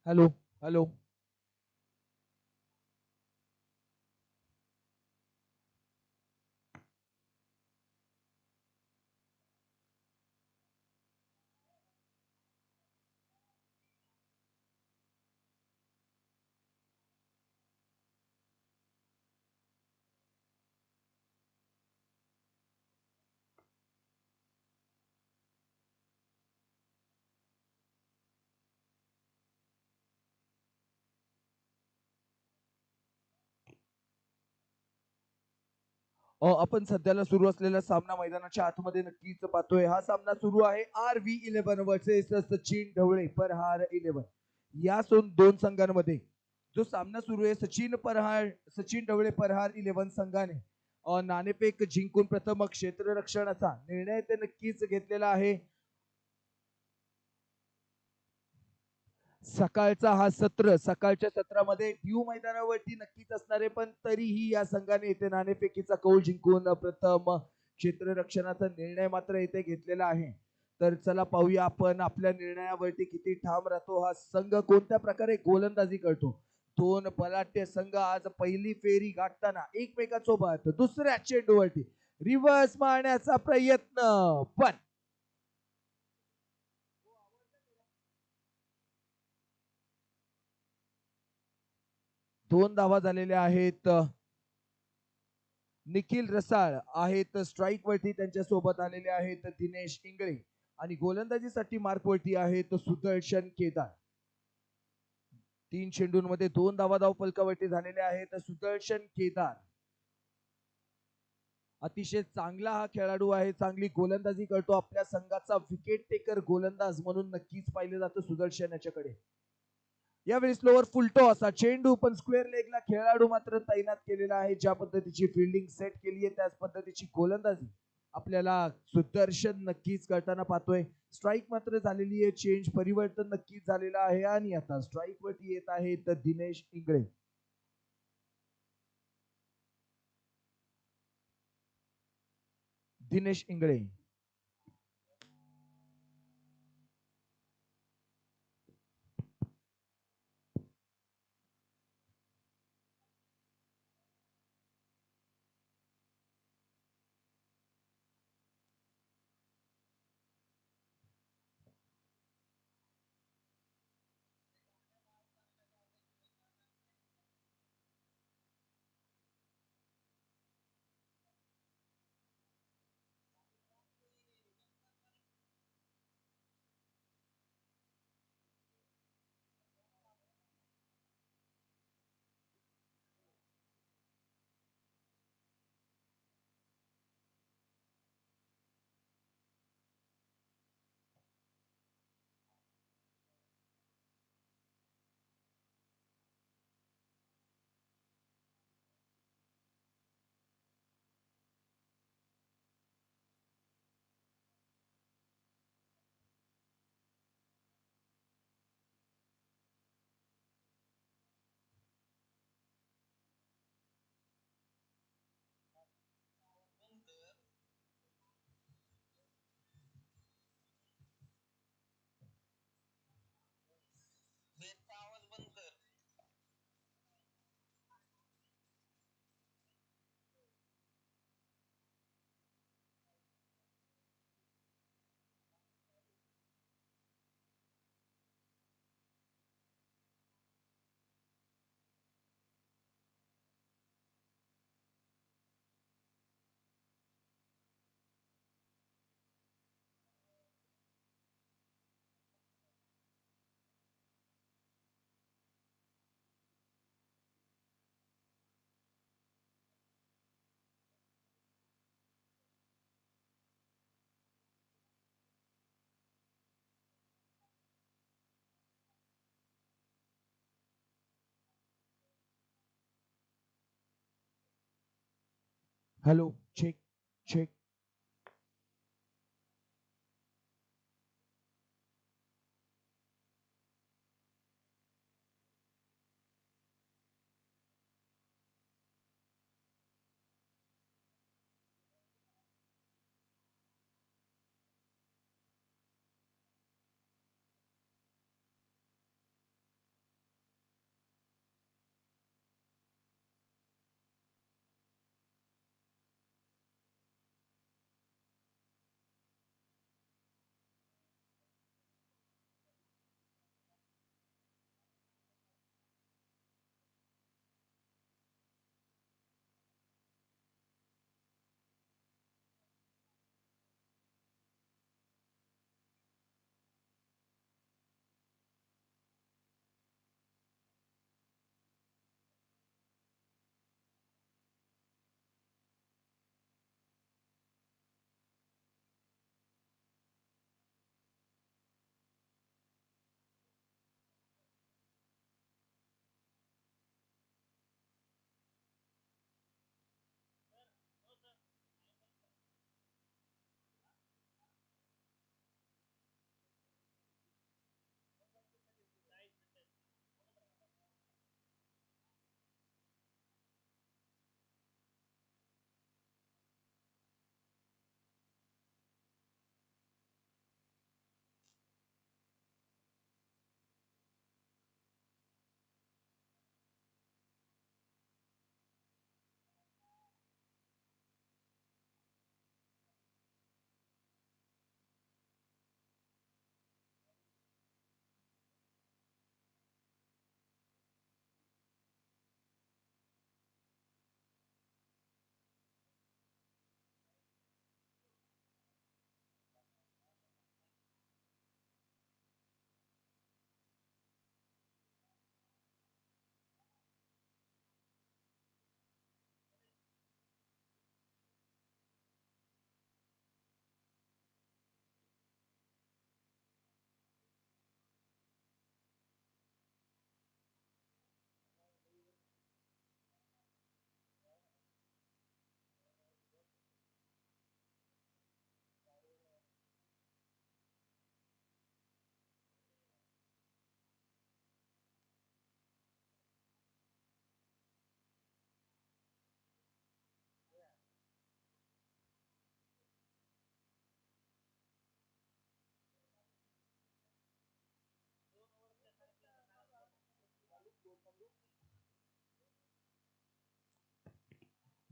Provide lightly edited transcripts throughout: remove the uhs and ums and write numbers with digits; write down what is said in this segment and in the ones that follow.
Hello hello. आपण सध्याला सुरू असलेला सामना मैदानाच्या आतमध्ये नक्कीच पाहतोय. हा सामना सुरू आहे RV11 वर्सेस सचिन ढवळे परहार 11 या दोन संघांमध्ये. जो सामना सुरू आहे सचिन ढवळे परहार 11 संघाने नाणेफेक जिंकून प्रथम क्षेत्ररक्षणाचा निर्णय ते नक्कीच घेतलेला आहे. सकाळच्या सत्रामध्ये ड्यू मैदानावरती नक्कीच असणारे, पण तरीही या संघाने इथे नाणेफेकीचा कौल जिंकून प्रथम क्षेत्ररक्षणाचा निर्णय मात्र इथे घेतलेला आहे. तर चला पाहूया आपण आपल्या निर्णयावरती किती ठाम राहतो हा संघ, कोणत्या प्रकारे गोलंदाजी करतो. दोन बलाढ्य संघ आज पहिली फेरी गाठताना एकमेकांसोबत दुसऱ्या चेंडूवरती रिव्हर्स मारण्याचा प्रयत्न, पण दोन धावा झालेल्या आहेत. निखिल रसाळ आहेत स्ट्राईक वरती, त्यांच्या सोबत आलेले आहेत दिनेश इंगळे, आणि गोलंदाजीसाठी मार्क वरती आहेत सुदर्शन केदार. 3 चेंडूंमध्ये 2 धावा धाव फलकावरती झालेल्या आहेत. सुदर्शन केदार अतिशय चांगला हा खेळाडू आहे, चांगली गोलंदाजी करतो. आपल्या संघाचा विकेट टेकर गोलंदाज म्हणून नक्कीच पाहिलं जातं सुदर्शन याच्याकडे. यावेळी स्लोअर फुलटो असा चेंडू, पण स्क्वेअर लेगला खेळाडू मात्र तैनात केलेला आहे. ज्या पद्धतीची फिल्डिंग सेट केली आहे त्याच पद्धतीची गोलंदाजी आपल्याला सुदर्शन नक्कीच करताना पाहतोय. स्ट्राईक मात्र झालेली आहे, चेंज परिवर्तन नक्कीच झालेलं आहे, आणि आता स्ट्राईक वरती येत आहेत Dinesh Ingale. Dinesh Ingale hello check check.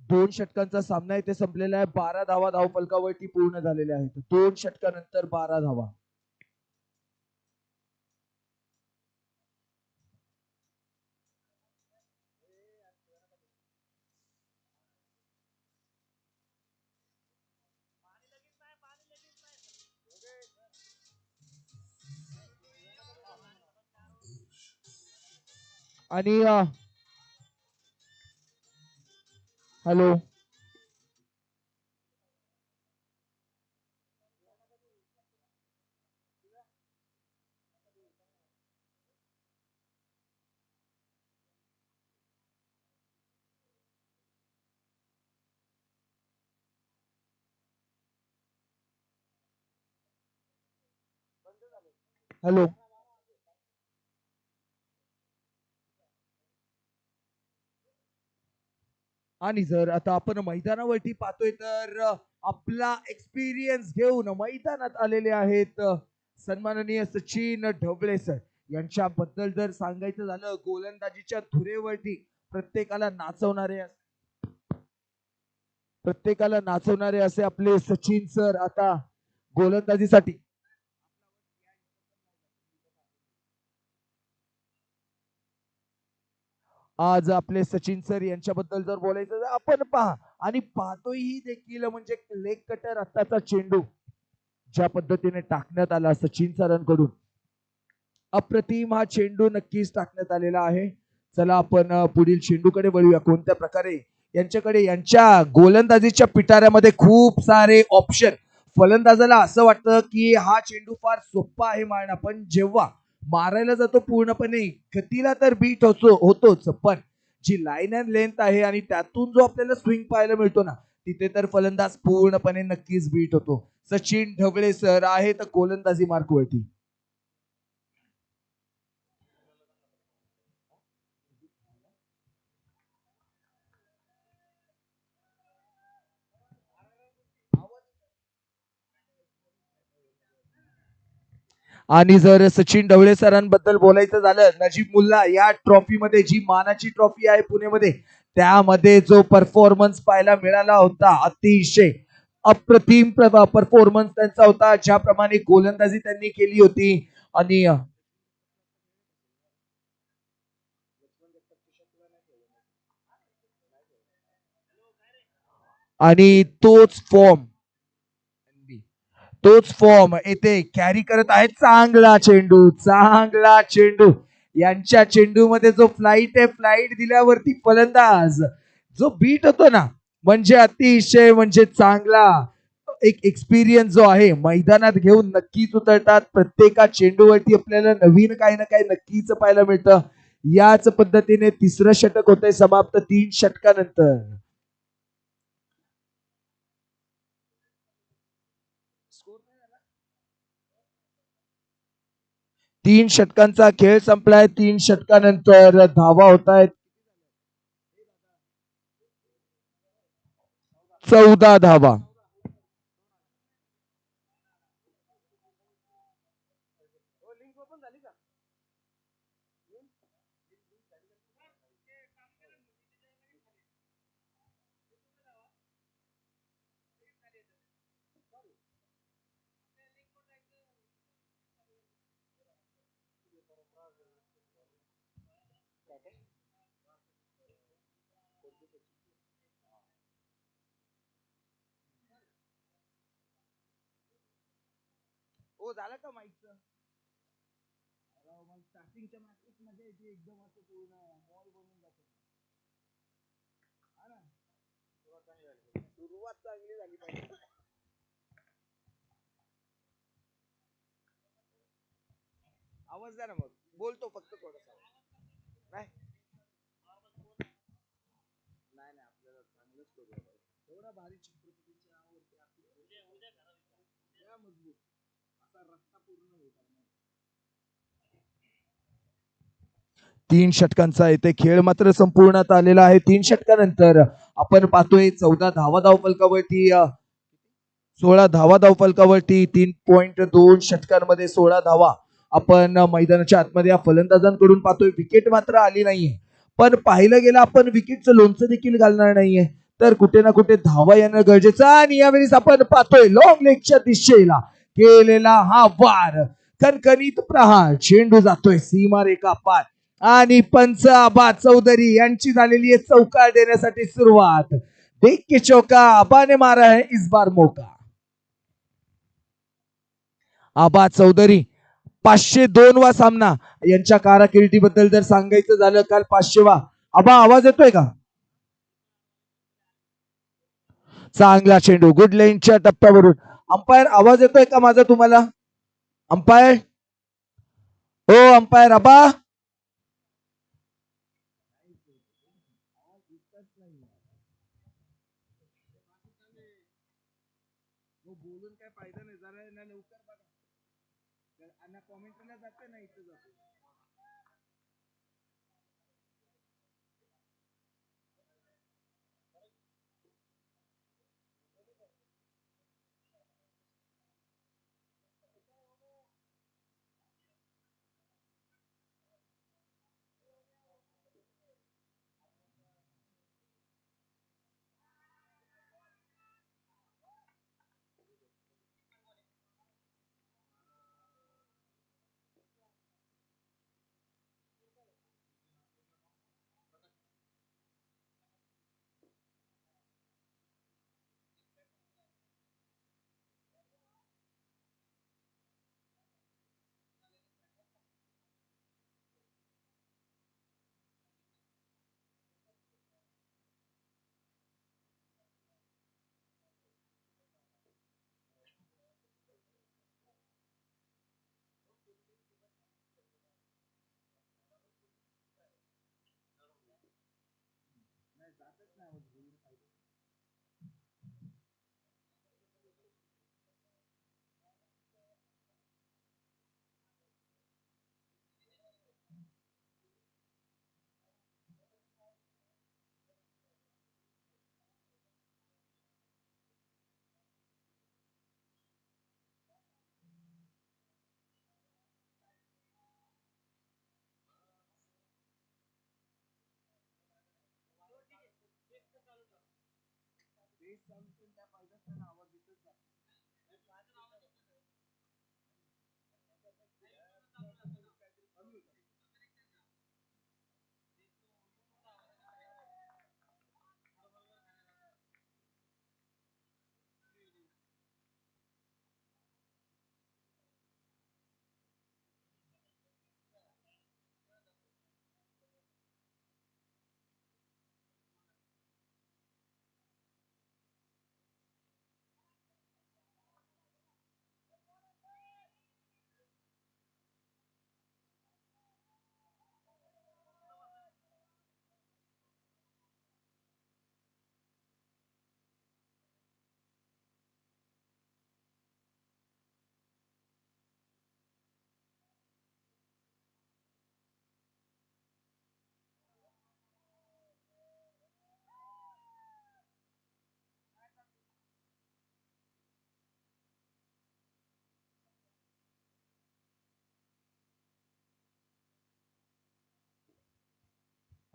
2 षटकांचा सामना इथे संपलेला आहे. 12 धावा धावफलकावरती पूर्ण झालेल्या आहेत. 2 षटकानंतर 12 धावा. आणि हॅलो, हॅलो. आणि जर आता आपण मैदानावरती पाहतोय तर आपला एक्सपिरियन्स घेऊन मैदानात आलेले आहेत सन्माननीय सचिन ढवळे सर. यांच्याबद्दल जर सांगायचं झालं, गोलंदाजीच्या धुरेवरती प्रत्येकाला नाचवणारे असे आपले सचिन सर आता गोलंदाजीसाठी आज आपले सचिन सर यांच्याबद्दल जर बोलायचं तर आपण पहा आणि पाहतोय ही देखील म्हणजे लेग कटर आत्ताचा चेंडू ज्या पद्धतीने टाकण्यात आला सचिन सरांकडून, अप्रतिम हा चेंडू नक्कीच टाकण्यात आलेला आहे. चला आपण पुढील चेंडूकडे वळूया. कोणत्या प्रकारे यांच्याकडे यांच्या गोलंदाजीच्या पिटाऱ्यामध्ये खूप सारे ऑप्शन. फलंदाजाला असं वाटतं की हा चेंडू फार सोपा आहे मारणं, पण जेव्हा मारायला जातो पूर्णपणे गतीला तर बीट होतोच, पण जी लाईन अँड लेंथ आहे आणि त्यातून जो आपल्याला स्विंग पाहायला मिळतो ना, तिथे तर फलंदाज पूर्णपणे नक्कीच बीट होतो. सचिन ढवळे सर आहेत गोलंदाजी मार्कवरती. आणि जर सचिन ढवळे सरांबद्दल बोलायचं झालं, नजीब मुल्ला या ट्रॉफीमध्ये जी मानाची ट्रॉफी आहे पुणेमध्ये, त्यामध्ये जो परफॉर्मन्स पाहायला मिळाला होता, अतिशय अप्रतिम परफॉर्मन्स त्यांचा होता. ज्याप्रमाणे गोलंदाजी त्यांनी केली होती आणि तोच फॉर्म येथे कॅरी करत आहे. चांगला चेंडू यांच्या चेंडूमध्ये जो फ्लाईट आहे, फ्लाईट दिल्यावरती फलंदाज जो बीट होतो ना, म्हणजे अतिशय म्हणजे चांगला एक एक्सपिरियन्स जो आहे मैदानात घेऊन नक्कीच उतरतात. प्रत्येका चेंडूवरती आपल्याला नवीन काही ना काही नक्कीच पाहायला मिळतं. याच पद्धतीने तिसरं षटक होतंय समाप्त 3 षटकानंतर. 3 षटकांचा खेळ संपलाय. 3 षटकानंतर धावा होत आहेत 14 धावा. हो झालं का माईकचं? स्टार्टिंगच्या मॅचेस मध्ये एकदम असं पूर्ण मॉल बनून जातो. सुरुवात चांगली झाली पाहिजे. आवाज द्या ना मग, बोलतो फक्त थोडासा. नाही नाही आपल्याला चांगलंच करूया. एवढा भारी छत्रपतीच्या आवडते मजबूत असा रस्ता पूर्ण होता. 3 षटकांचा इथे खेळ मात्र संपूर्णात आलेला आहे. 3 षटकानंतर आपण पाहतोय 14 धावा धावफलकावरती 16 धावा धावफलकावरती 3.2 षटकांमध्ये 16 धावा आपण मैदानाच्या आतमध्ये या फलंदाजांकडून पाहतोय. विकेट मात्र आली नाहीये, पण पाहिलं गेलं आपण विकेटचं लोणचं देखील घालणार नाहीये. तर कुठे ना कुठे धावा येणं गरजेचं. आणि यावेळेस आपण पाहतोय लॉंग लेगच्या दिशेला केलेला हा वार, कणकणीत प्रहार, चेंडू जातोय सीमारेखा पार आणि पंच आबा चौधरी यांची झालेली आहे चौकार देण्यासाठी सुरुवात. देख के चौका आबा ने मारा है इस बार मौका. आबा चौधरी 502 वा सामना यांच्या कारकिर्दीबद्दल जर सांगायचं झालं, काल 500 वा. आबा आवाज येतोय का? चांगला चेंडू गुड लाईनच्या टप्प्यावरून. अंपायर आवाज येतोय का माझा तुम्हाला? अंपायर, हो अंपायर आबा. बोलून काय फायदा नाही, जरा लवकर बघा. कॉमेंटला जाते ना इथे जाते.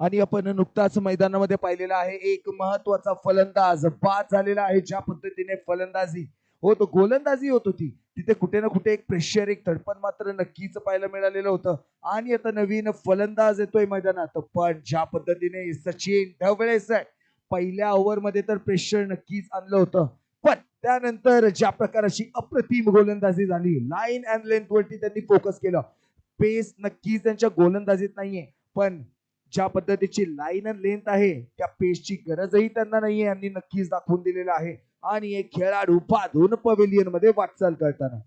आणि आपण नुकताच मैदानामध्ये पाहिलेला आहे एक महत्वाचा फलंदाज बाद झालेला आहे. ज्या पद्धतीने फलंदाजी होत, गोलंदाजी होत होती, तिथे कुठे ना कुठे एक प्रेशर, एक धडपण मात्र नक्कीच पाहायला मिळालेलं होतं. आणि आता नवीन फलंदाज येतोय मैदानात, पण ज्या पद्धतीने सचिन ढवळे सर पहिल्या ओव्हर मध्ये तर प्रेशर नक्कीच आणलं होतं, पण त्यानंतर ज्या प्रकारची अप्रतिम गोलंदाजी झाली, लाईन अँड लेंथ वरती त्यांनी फोकस केलं. पेस नक्कीच त्यांच्या गोलंदाजीत नाहीये, पण ज्या पद्धतीची लाईन अँड लेंथ आहे त्या पेसची गरजही त्यांना नाहीये, यांनी नक्कीच दाखवून दिलेलं आहे. आणि एक खेळाडू बाधून पवेलियन मध्ये वाटचाल करताना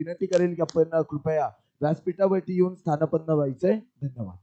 विनंती करेल की आपण कृपया व्यासपीठावरती येऊन स्थानापन्न व्हायचंय. धन्यवाद.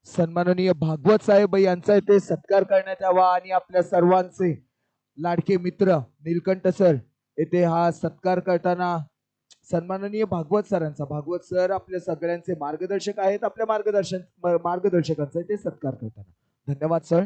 सन्माननीय भागवत साहेब यांचा इथे सत्कार करण्यात यावा आणि आपल्या सर्वांचे लाडके मित्र नीलकंठ सर येथे हा सत्कार करताना सन्माननीय भागवत सर आपल्या सगळ्यांचे मार्गदर्शक आहेत. आपल्या मार्गदर्शकांचा इथे सत्कार करताना धन्यवाद sir.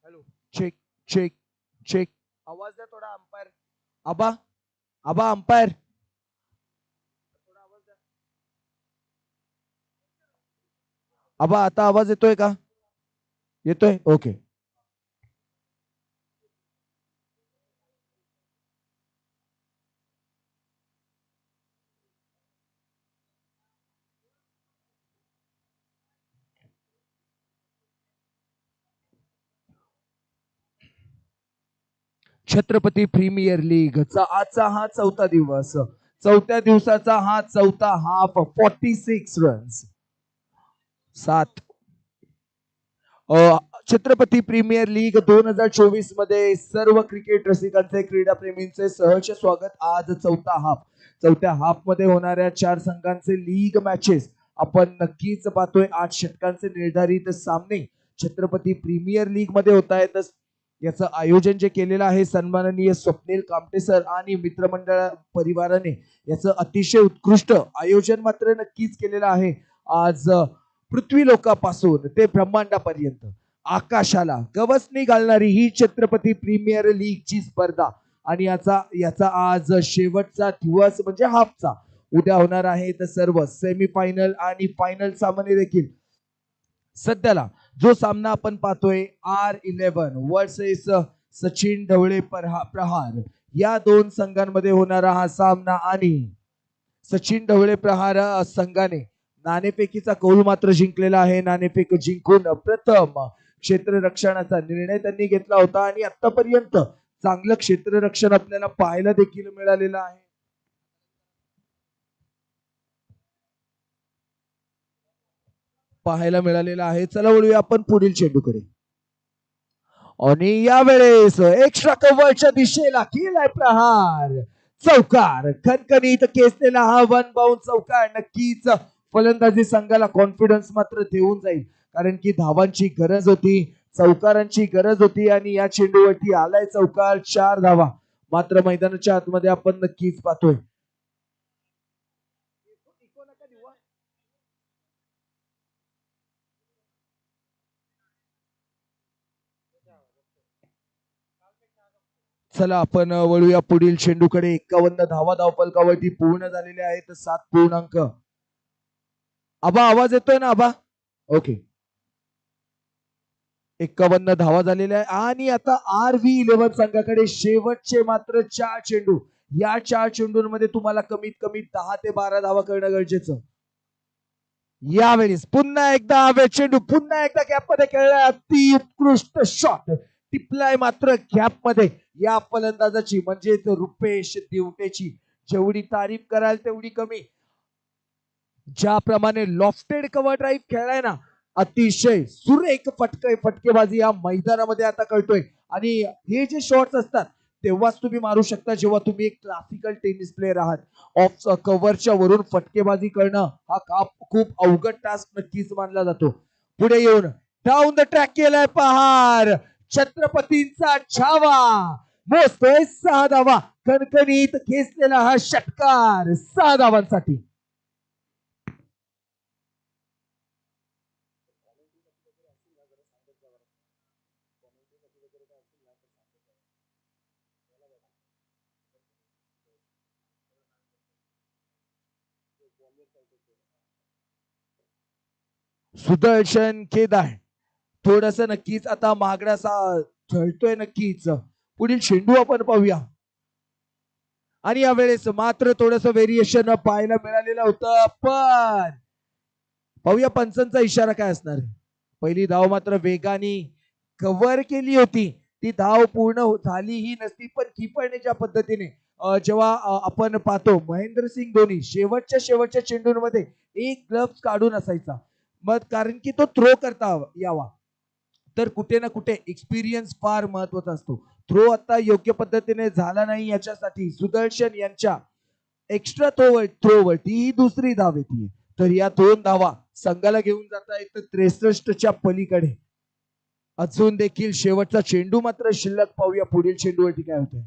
Hello, check check check. आवाज द्या थोडा अंपायर. आबा आबा अंपायर. आबा आता आवाज येतोय का? येतोय, ओके. छत्रपती प्रीमियर लीगचा आजचा हा चौथा दिवस. चौथ्या दिवसाचा हा चौथा half. 46 runs. 7. Chhatrapati premier league 2024 मध्ये सर्व क्रिकेट रसिकांचे, क्रीडा प्रेमींचे सहर्ष स्वागत. आज चौथा हाफ. चौथ्या हाफ मध्ये होणाऱ्या 4 संघांचे लीग मॅचेस आपण नक्कीच पाहतोय. 8 षटकांचे निर्धारित सामने छत्रपती प्रीमियर लीग मध्ये होत आहेत. याचं आयोजन जे केलेलं आहे सन्माननीय स्वप्नील कामटे सर आणि मित्रमंडळ परिवाराने याचं अतिशय उत्कृष्ट आयोजन मात्र नक्कीच केलेलं आहे. आज पृथ्वी लोकापासून ते ब्रह्मांडापर्यंत आकाशाला गवसणी घालणारी ही छत्रपती प्रीमियर लीगची स्पर्धा आणि याचा आज शेवटचा दिवस म्हणजे हाफचा. उद्या होणार आहे तर सर्व सेमीफायनल आणि फायनल सामने देखील. सध्याला जो सामना आपण पाहतोय R11 वर्सेस सचिन ढवळे प्रहार, या 2 संघांमध्ये होणारा हा सामना आणि सचिन ढवळे प्रहार संघाने नाणेफेकीचा कौल मात्र जिंकलेला आहे. नाणेफेक जिंकून प्रथम क्षेत्ररक्षणाचा निर्णय त्यांनी घेतला होता आणि आतापर्यंत चांगलं क्षेत्ररक्षण आपल्याला पाहायला देखील मिळालेलं आहे. चला वळूया आपण पुढील चेंडूकडे. आणि यावेळेस एक्स्ट्रा कव्हरच्या दिशेला केलाय प्रहार. चौकार खणखणीत केसलेला हा 1 बाउंड चौकार नक्कीच फलंदाजी संघाला कॉन्फिडन्स मात्र देऊन जाईल, कारण की धावांची गरज होती, चौकारांची गरज होती आणि या चेंडूवरती आलाय चौकार. 4 धावा मात्र मैदानाच्या आतमध्ये आपण नक्कीच पाहतोय. चला आपण वळूया पुढील चेंडूकडे. 51 धावा धावफलकावरती पूर्ण झालेले आहेत. 7 पूर्णांक. आबा आवाज येतोय ना आबा? ओके. 51 धावा झालेल्या आहे आणि आता RV11 संघाकडे शेवटचे मात्र 4 चेंडू. या 4 चेंडूंमध्ये तुम्हाला कमीत कमी 10 ते 12 धावा करणं गरजेचं. यावेळेस पुन्हा एकदा चेंडू पुन्हा एकदा गॅप मध्ये खेळलाय. अति उत्कृष्ट शॉट टिपलाय मात्र गॅप मध्ये. या फलंदाजाची म्हणजे रुपेश दिवटेची जेवढी तारीफ कराल तेवढी कमी. ज्याप्रमाणे लॉफ्टेड कव्हर ड्राईव्ह खेळलाय ना, अतिशय सुरेख फटकेबाजी या मैदानामध्ये आता कळतोय. आणि हे जे शॉट्स असतात तेव्हाच तुम्ही मारू शकता जेव्हा तुम्ही एक क्लासिकल टेनिस प्लेअर आहात. ऑफ कव्हरच्या वरून फटकेबाजी करणं हा खूप अवघड टास्क नक्कीच मानला जातो. पुढे येऊन डाऊन द ट्रॅक केलाय पहार. छत्रपतींचा छावा मोजतोय 6 धावा. कणकणीत खेचलेला हा षटकार 6 धावांसाठी. सुदर्शन केदार थोडस नक्कीच आता महागडासा झळतोय नक्कीच. पुढील चेंडू आपण पाहूया. आणि यावेळेस मात्र थोडस व्हेरिएशन पाहायला मिळालेलं होतं, पण पाहूया पंचांचा इशारा काय असणार. पहिली धाव मात्र वेगाने कव्हर केली होती, ती धाव पूर्ण झालीही नसती, पण कीपरने ज्या पद्धतीने जेव्हा आपण पाहतो महेंद्रसिंग धोनी शेवटच्या चेंडूंमध्ये एक ग्लव्स काढून असायचा, मग कारण की तो थ्रो करता यावा, तर कुठे ना कुठे एक्सपिरियन्स फार महत्वाचा असतो. थ्रो आता योग्य पद्धतीने झाला नाही, याच्यासाठी सुदर्शन यांच्या एक्स्ट्रा थ्रोवरती ही दुसरी धाव येते. तर या 2 धावा संघाला घेऊन जाता येतं 63च्या पलीकडे. अजून देखील शेवटचा चेंडू मात्र शिल्लक. पाहूया पुढील चेंडूवरती काय होतंय.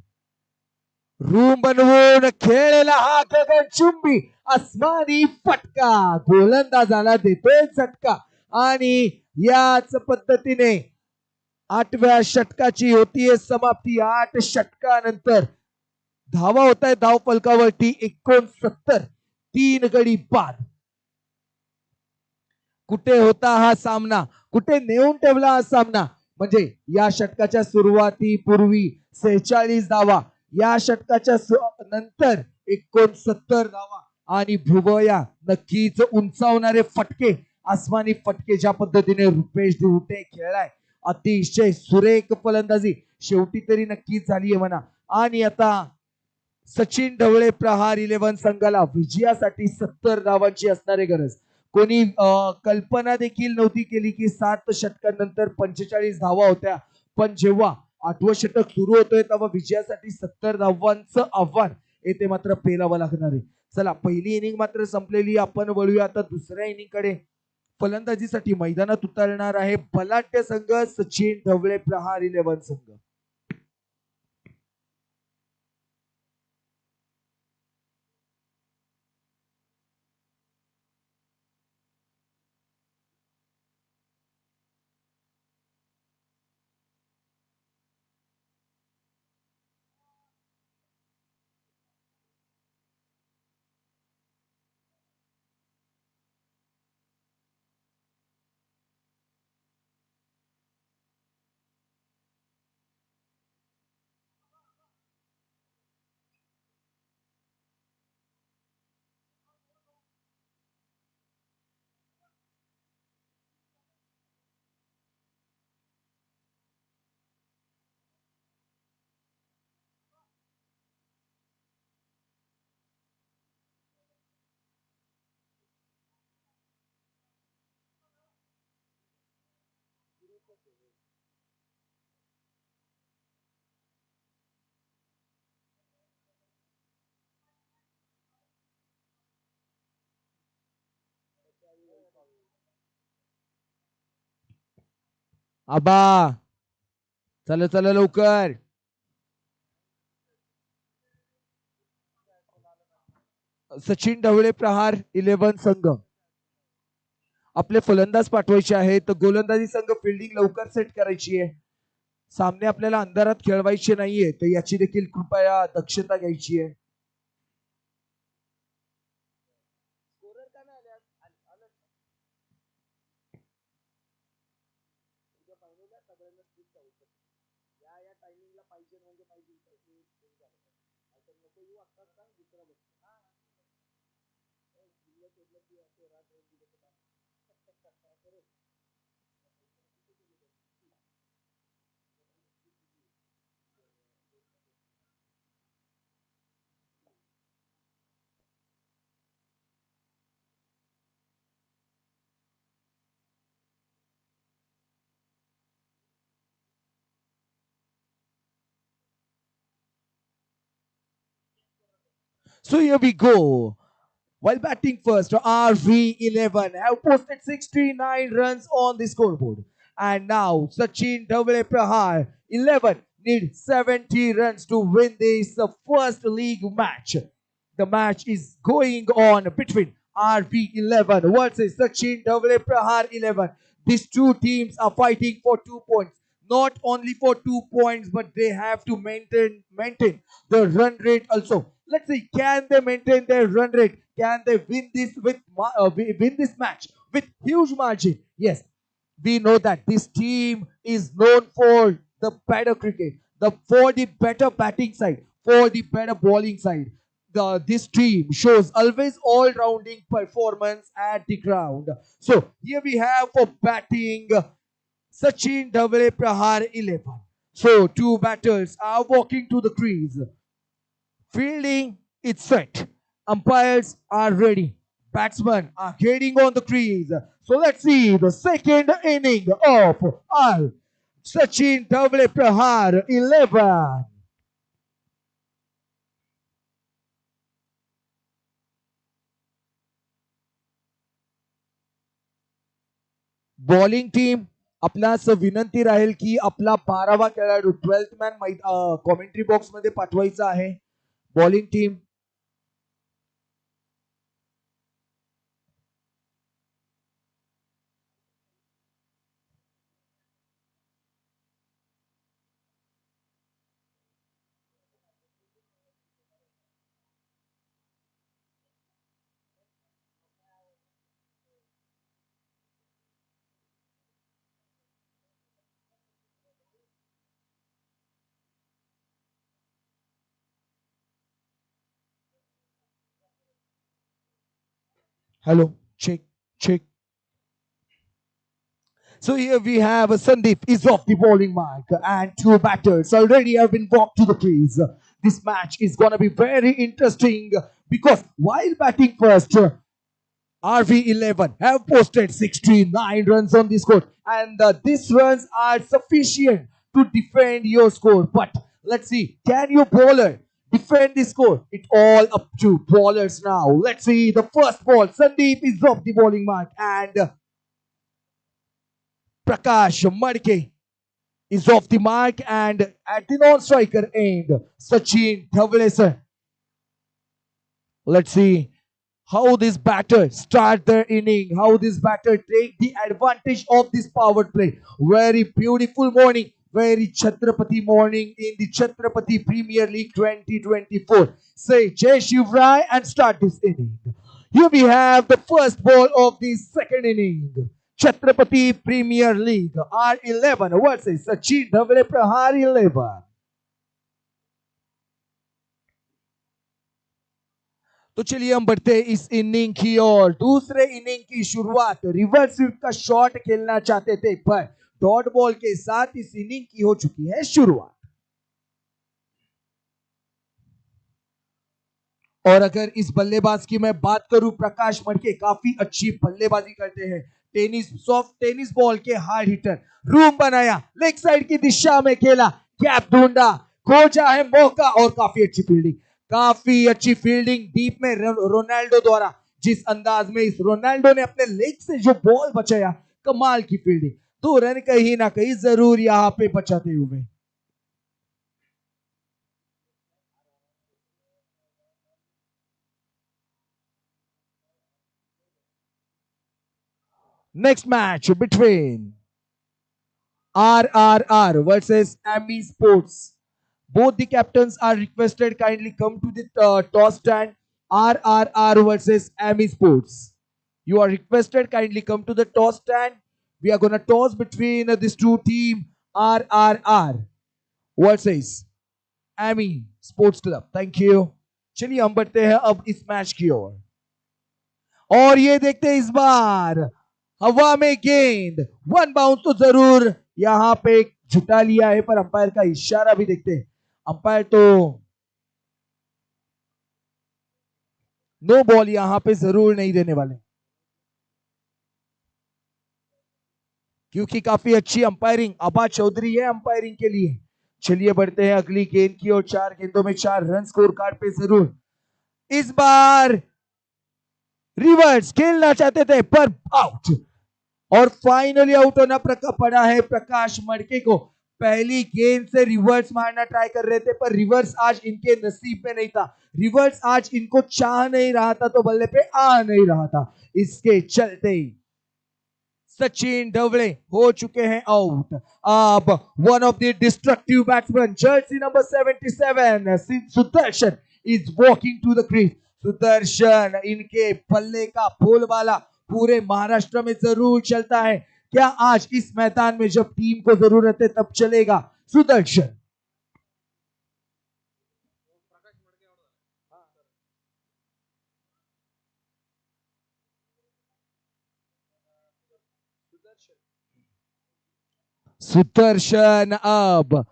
रूम बनवून खेळलेला हा गगनचुंबी आसमानी फटका गोलंदाजाला देतोय झटका. आणि याच पद्धतीने 8व्या षटकाची होतीये समाप्ती. 8 षटकानंतर धावा होत आहे धाव फलकावरती 69. 3 गडी बाद. कुठे होता हा सामना, कुठे नेऊन ठेवला हा सामना. म्हणजे या षटकाच्या सुरुवातीपूर्वी 46 धावा, या षटकाच्या नंतर 69 धावा. आणि भुवया नक्कीच उंचावणारे फटके, आसमानी फटके ज्या पद्धतीने रुपेश दिवटे खेळलाय. अतिशय सुरेख फलंदाजी शेवटी तरी नक्कीच झाली आहे म्हणा. आणि आता सचिन ढवळे प्रहार 11 संघाला विजयासाठी 70 धावांची असणारी गरज. कोणी कल्पना देखील नव्हती केली की 7 षटकांनंतर 45 धावा होत्या. पण जेव्हा 8वं षटक सुरू होतोय तेव्हा विजयासाठी 70 धावांचं आव्हान येथे मात्र पेलावं लागणार आहे. चला, पहिली इनिंग मात्र संपलेली. आपण वळूया आता दुसऱ्या इनिंग कडे. फलंदाजीसाठी मैदानात उतरणार आहे बलाढ्य संघ सचिन ढवळे प्रहार 11 संघ. आबा चला चला लवकर. सचिन ढवळे प्रहार 11 संघ आपले फलंदाज पाठवायचे आहेत. गोलंदाजी संघ फिल्डिंग लवकर सेट करायची आहे. सामने आपल्याला अंधारात खेळवायचे नाहीये, तर याची देखील कृपया दक्षता घ्यायची आहे. So here we go. While batting first, RV11 have posted 69 runs on the scoreboard. And now Sachin Dhavale Prahar 11 need 70 runs to win this first league match. The match is going on between RV11 versus Sachin Dhavale Prahar 11. These two teams are fighting for 2 points. Not only for 2 points, but they have to maintain the run rate also. Let's see, can they maintain their run rate? Can they win this win this match with huge margin? Yes, we know that this team is known for the better cricket, for the better batting side, for the better bowling side. This team shows always all-rounding performance at the ground. So here we have for batting Sachin Dhavale Prahar 11. So two batters are walking to the crease. Fielding is set. Umpires are ready. Batsmen are heading on the crease. So let's see the second inning of our Sachin Dhavale Prahar 11. Bowling team आपल्यास विनंती राहील की आपला 12वा खेळाडू 12th man commentary box मध्ये पाठवायचा आहे. Bowling team hello check. So here we have Sandeep is off the bowling mark and two batters already have been walked to the crease. This match is gonna be very interesting because while batting first, RV11 have posted 69 runs on the score, and these runs are sufficient to defend your score. But let's see, can your bowler defend the score? It all up to bowlers now. Let's see the first ball. Sandeep is off the bowling mark, and Prakash Madke is off the mark, and at the non-striker end, Sachin Dhavalesar. Let's see how this batter start their inning, how this batter take the advantage of this power play. Very beautiful morning, very Chhatrapati morning in the Chhatrapati Premier League 2024. Say Jai Shivrai and start this inning. Here we have the first ball of the second inning. Chhatrapati Premier League R11 versus Sachin Dhavale Prahar 11. तो चलिए हम बढ़ते हैं इस inning की or. दूसरे inning की शुरुआत reverse sweep का shot खेलना चाहते थे, पर डॉट बॉल के साथ इस इनिंग की हो चुकी है शुरुआत. और अगर इस बल्लेबाज की मैं बात करूं, प्रकाश मडके काफी अच्छी बल्लेबाजी करते हैं. टेनिस सॉफ्ट टेनिस बॉल के हार्ड हिटर. रूम बनाया, लेग साइड की दिशा में खेला, गैप ढूंढा, खोजा है मौका और काफी अच्छी फील्डिंग. काफी अच्छी फील्डिंग डीप में रोनाल्डो द्वारा. जिस अंदाज में इस रोनाल्डो ने अपने लेग से जो बॉल बचाया, कमाल की फील्डिंग. तो रन कहीं ना कहीं जरूर यहां पे बचाते हुए. Next match between RRR versus Ami Sports. Both the captains are requested kindly come to the toss stand. RRR versus Ami Sports. You are requested kindly come to the toss stand. We are gonna toss between these two team RRR versus Ami Sports Club. Thank you. चलिए हम बढ़ते हैं अब इस match की or. और ये देखते हैं इस बार हवा में गेंद वन बाउंस तो जरूर यहां पे झुटा लिया है, पर अंपायर का इशारा भी देखते हैं. अंपायर तो नो बॉल यहां पे जरूर नहीं देने वाले, क्योंकि काफी अच्छी अंपायरिंग अबा चौधरी है अंपायरिंग के लिए. चलिए बढ़ते हैं अगली गेंद की और 4 गेंदों में 4 रन स्कोर कार्ड पे जरूर. इस बार रिवर्स खेलना चाहते थे पर आउट, और फाइनली आउट होना पड़ा है प्रकाश मडके को. पहली गेंद से रिवर्स मारना ट्राई कर रहे थे, पर रिवर्स आज इनके नसीब में नहीं था. रिवर्स आज इनको चाह नहीं रहा था, तो बल्ले पे आ नहीं रहा था. इसके चलते सचिन ढवले हो चुके हैं आउट. अब one of the destructive batsman jersey number 77 Sudarshan is walking to the crease. Sudarshan इनके पल्ले का बोलबाला पूरे महाराष्ट्र में जरूर चलता है. क्या आज इस मैदान में जब टीम को जरूरत है तब चलेगा सुदर्शन. सुदर्शन अब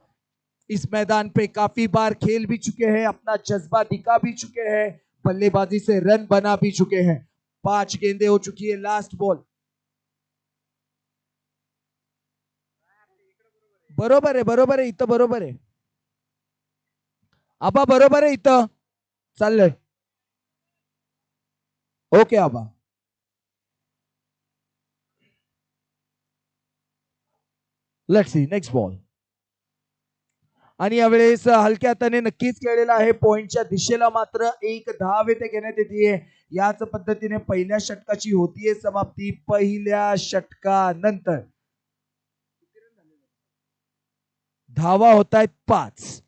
इस मैदान पे काफी बार खेल भी चुके हैं, अपना जज्बा दिखा भी चुके हैं, बल्लेबाजी से रन बना भी चुके हैं. 5 गेंदें हो चुकी है. Last ball. बरोबर आहे, बरोबर आहे, इथं बरोबर आहे. आबा बरोबर आहे, इथं चाललंय. Okay Aba. Let's see next ball. आणि यावेळेस हलक्या हाताने नक्कीच खेळलेला आहे. पॉइंटच्या दिशेला मात्र एक धाव येथे घेण्यात येते. याच पद्धतीने पहिल्या षटकाची होतीये समाप्ती. पहिल्या षटकानंतर धावा होत आहेत 5.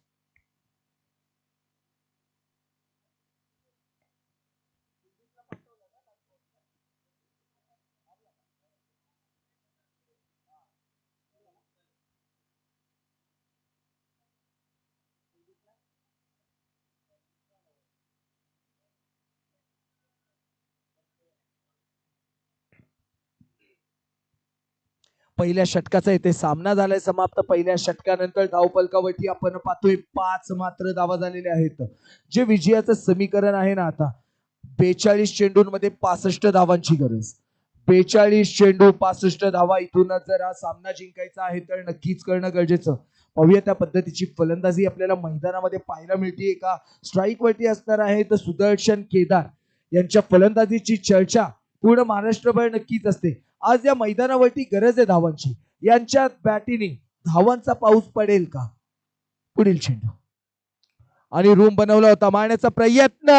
पहिल्या षटकाचा इथे सामना झालाय समाप्त. पहिल्या षटकानंतर धावफलकावरती आपण पाहतोय 5 मात्र धावा झालेल्या आहेत. जे विजयाचं समीकरण आहे ना आता 42 चेंडूंमध्ये 65 धावांची गरज. 42 चेंडू 65 धावा. इथूनच जर हा सामना जिंकायचा आहे तर नक्कीच करणं गरजेचं. पाहूया त्या पद्धतीची फलंदाजी आपल्याला मैदानामध्ये पाहायला मिळते. का स्ट्राईक वरती असणार आहे तर सुदर्शन केदार यांच्या फलंदाजीची चर्चा पूर्ण महाराष्ट्रभर नक्कीच असते. आज या मैदानावरती गरज आहे धावांची. यांच्या बॅटीने धावांचा पाऊस पडेल का? पुढील चेंडू आणि रूम बनवला होता मारण्याचा प्रयत्न.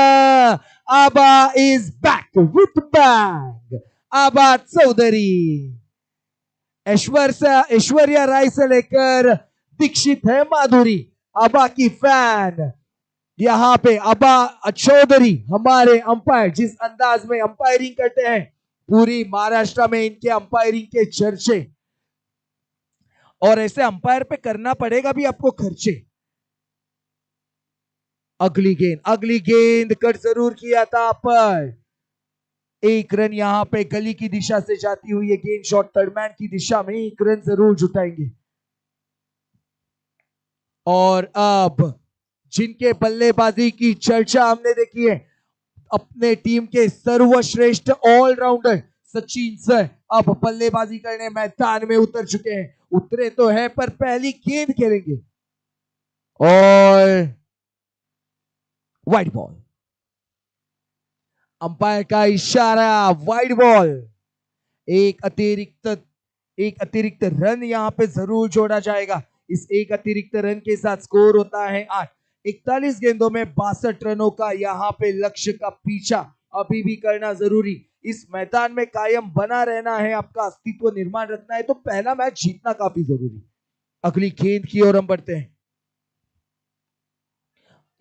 आबा इज बॅक विथ बॅग. आबा चौधरी ऐश्वर्या राय से लेकर दीक्षित है माधुरी. आबा की फैन यहाँ पे आबा चौधरी हमारे अंपायर जिस अंदाज में अंपायरिंग करते हैं पूरी महाराष्ट्र में इनके अंपायरिंग के चर्चे. और ऐसे अंपायर पे करना पड़ेगा भी आपको खर्चे. अगली गेंद कट जरूर किया था पर 1 रन यहाँ पे गली की दिशा से जाती हुई ये गेंद शॉट थर्डमैन की दिशा में 1 रन जरूर जुटाएंगे. और अब जिनके बल्लेबाजी की चर्चा हमने देखी है अपने टीम के सर्वश्रेष्ठ ऑलराउंडर सचिन सर अब बल्लेबाजी करने मैदान में उतर चुके हैं. उतरे तो है पर पहली गेंद खेलेंगे और वाइड बॉल. अंपायर का इशारा वाइड बॉल. एक अतिरिक्त रन यहां पे जरूर जोड़ा जाएगा. इस एक अतिरिक्त रन के साथ स्कोर होता है 8. 41 गेंदों में 62 रनों का यहाँ पे लक्ष्य का पीछा अभी भी करना जरूरी. इस मैदान में कायम बना रहना है, आपका अस्तित्व निर्माण रखना है तो पहला मैच जीतना काफी जरूरी. अगली गेंद की ओर हम बढ़ते हैं.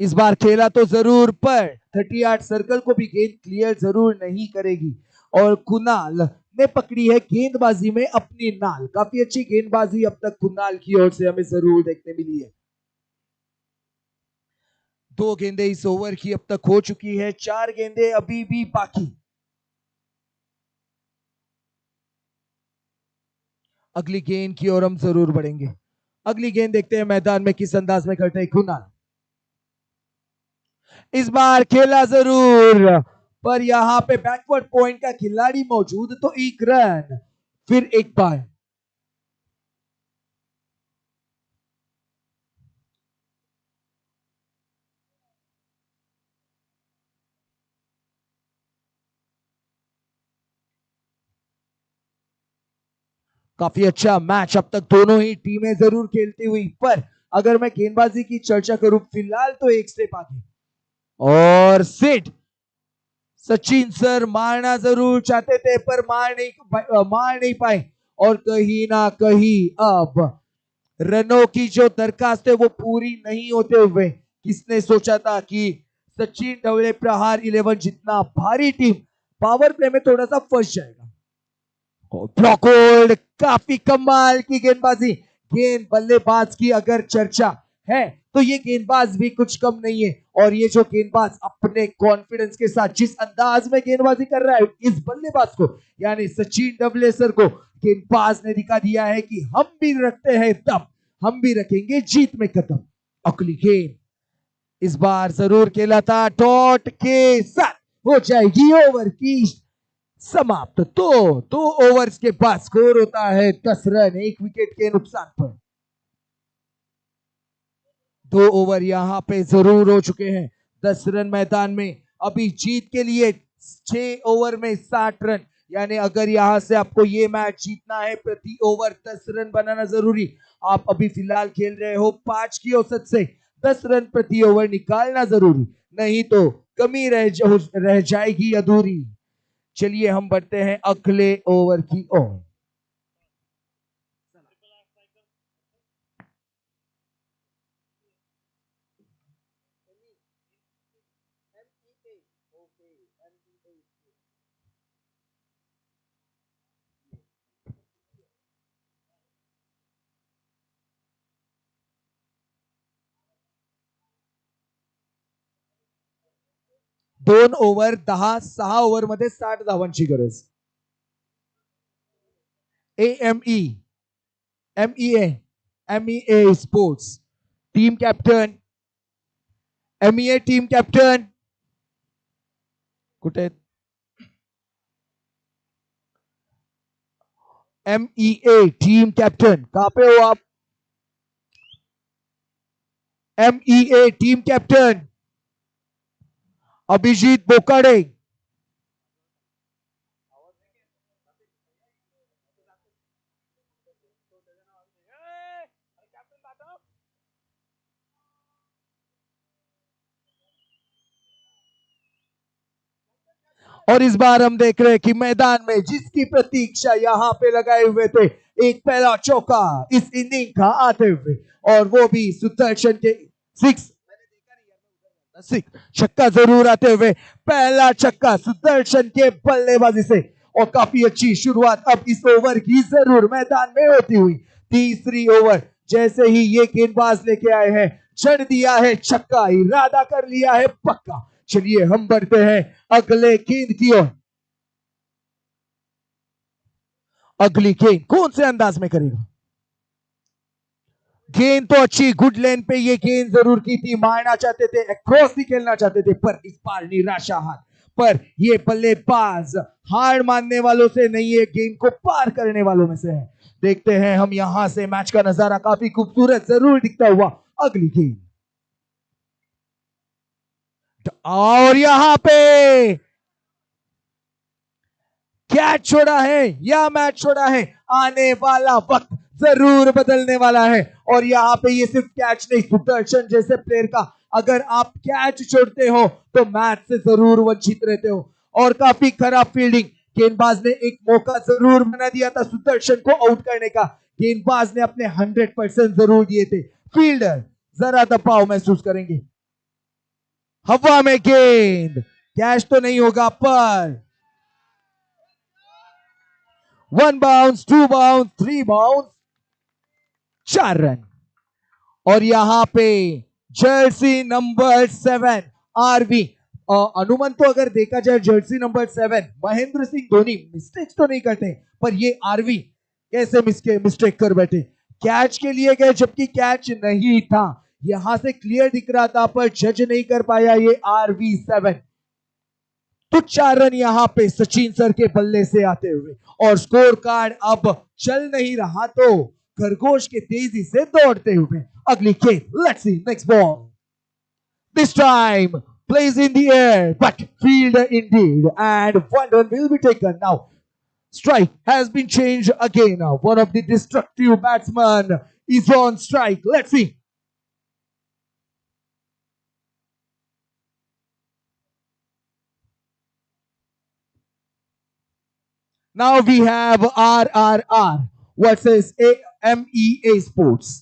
इस बार खेला तो जरूर पर 38 सर्कल को भी गेंद क्लियर जरूर नहीं करेगी. और कुणाल ने पकड़ी है गेंदबाजी में अपनी नाल. काफी अच्छी गेंदबाजी अब तक कुणाल की ओर से हमें जरूर देखने मिली है. 2 गेंदें इस ओवर की अब तक हो चुकी है. 4 गेंदें अभी भी बाकी. अगली गेंद की ओर हम जरूर बढ़ेंगे. अगली गेंद देखते हैं मैदान में किस अंदाज में करते हैं कुणाल. इस बार खेला जरूर पर यहां पे बैकवर्ड पॉइंट का खिलाड़ी मौजूद तो 1 रन. फिर एक बार काफी अच्छा मैच अब तक दोनों ही टीमें जरूर खेलती हुई. पर अगर मैं गेंदबाजी की चर्चा करूं फिलहाल तो एक स्टेप आगे. और सिट सचिन सर मारना जरूर चाहते थे पर मार नहीं पाए. और कहीं ना कहीं अब रनों की जो दरखास्त है वो पूरी नहीं होते हुए किसने सोचा था कि सचिन ढवळे प्रहार 11 जितना भारी टीम पावर प्ले में थोड़ा सा फंस जाएगा. Block hold. काफी कमाल की गेंदबाजी. गेंद बल्लेबाज की अगर चर्चा है तो ये गेंदबाज भी कुछ कम नहीं है. और ये जो गेंदबाज अपने कॉन्फिडेंस के साथ जिस अंदाज में गेंदबाजी कर रहा है इस बल्लेबाज को यानी सचिन ढवळे सर को गेंदबाज ने दिखा दिया है कि हम भी रखते हैं दम, हम भी रखेंगे जीत में कदम. अगली गेंद इस बार जरूर खेला था डॉट के साथ. हो जाएगी ओवर की समाप्त. तो 2 ओवर्स के बाद स्कोर होता है 10 रन 1 विकेट के नुकसान पर. 2 ओवर यहां पे जरूर हो चुके हैं. 10 रन मैदान में अभी जीत के लिए 6 ओवर में 60 रन यानी अगर यहां से आपको ये मैच जीतना है, प्रति ओवर 10 रन बनाना जरूरी। आप अभी फिलहाल खेल रहे हो 5 की औसत से, 10 रन प्रति ओवर निकालना जरूरी, नहीं तो कमी रह जाएगी अधूरी। चलिए हम बढ़ते हैं अगले ओवर की ओर। दोन ओव्हर 10, 6 ओव्हर मध्ये 60 धावांची गरज। AME MEA sports team captain, MEA team captain कुठे? MEA टीम कॅप्टन कहां पे हो आप? MEA team captain Abhijeet Bokade. और इस बार हम देख रहे हैं कि मैदान में जिसकी प्रतीक्षा यहाँ पे लगाए हुए थे, एक पहला चौका इस इनिंग का आते हुए, और वो भी सुदर्शन के सिक्स छक्का जरूर आते हुए, पहला छक्का सुदर्शन के बल्लेबाजी से, और काफी अच्छी शुरुआत अब इस ओवर की जरूर मैदान में होती हुई। तीसरी ओवर जैसे ही ये गेंदबाज लेके आए हैं, चढ़ दिया है छक्का, इरादा कर लिया है पक्का। चलिए हम बढ़ते हैं अगले गेंद की ओर। अगली गेंद कौन से अंदाज में करेगा? गेंद तो अच्छी, गुड लेन पे ये गेंद जरूर की थी, मारना चाहते थे, क्रॉस भी खेलना चाहते थे, पर इस बार निराशा हाथ पर। ये बल्लेबाज हार मानने वालों से नहीं है, गेंद को पार करने वालों में से है। देखते हैं हम यहां से मैच का नजारा, काफी खूबसूरत जरूर दिखता हुआ। अगली गेंद और यहां पे कैच छोड़ा है या मैच छोड़ा है, आने वाला वक्त जरूर बदलने वाला है। और यहाँ पे ये सिर्फ कैच नहीं, सुदर्शन जैसे प्लेयर का अगर आप कैच छोड़ते हो तो मैच से जरूर वंचित रहते हो। और काफी खराब फील्डिंग, गेंदबाज ने एक मौका जरूर बना दिया था सुदर्शन को आउट करने का, गेंदबाज ने अपने 100% जरूर दिए थे। फील्डर जरा दबाव महसूस करेंगे। हवा में गेंद, कैच तो नहीं होगा, पर 1 बाउंस, 2 बाउंस, 3 बाउंस, 4 रन। और यहां पे जर्सी नंबर 7 आरवी, अनुमान तो अगर देखा जाए Jersey number 7 Mahendra Singh Dhoni mistakes तो नहीं करते, पर ये आरवी कैसे मिस्टेक कर बैठे, कैच के लिए गए जबकि कैच नहीं था, यहां से क्लियर दिख रहा था पर जज नहीं कर पाया ये आरवी 7। तो 4 रन यहां पे सचिन सर के बल्ले से आते हुए, और स्कोर कार्ड अब चल नहीं रहा तो खरगोश के तेजी से दौड़ते हुए। अगली गेंद, let's see next ball. This time plays in the air, but fielder indeed, and one run will be taken now. Strike has been changed again now. One of the destructive batsmen is on strike. Let's see. Now we have RRR versus MEA Sports.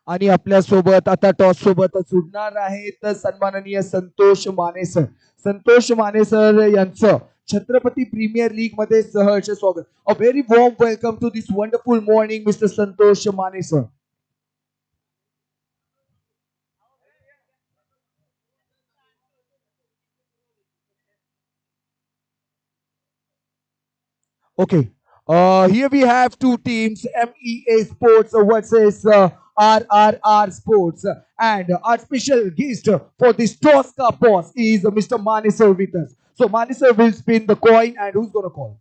आणि आपल्या सोबत आता toss सोबतच उडणार आहेत सन्माननीय Santosh Mane sir. Santosh Mane sir यांचं Chhatrapati premier league मध्ये सहर्ष स्वागत। A very warm welcome to this wonderful morning mister Santosh Mane sir. Okay. Here we have two teams, MEA Sports versus RRR Sports. And our special guest for this toss cup boss is Mr. Manisar with us. So Manisar will spin the coin and who's going to call?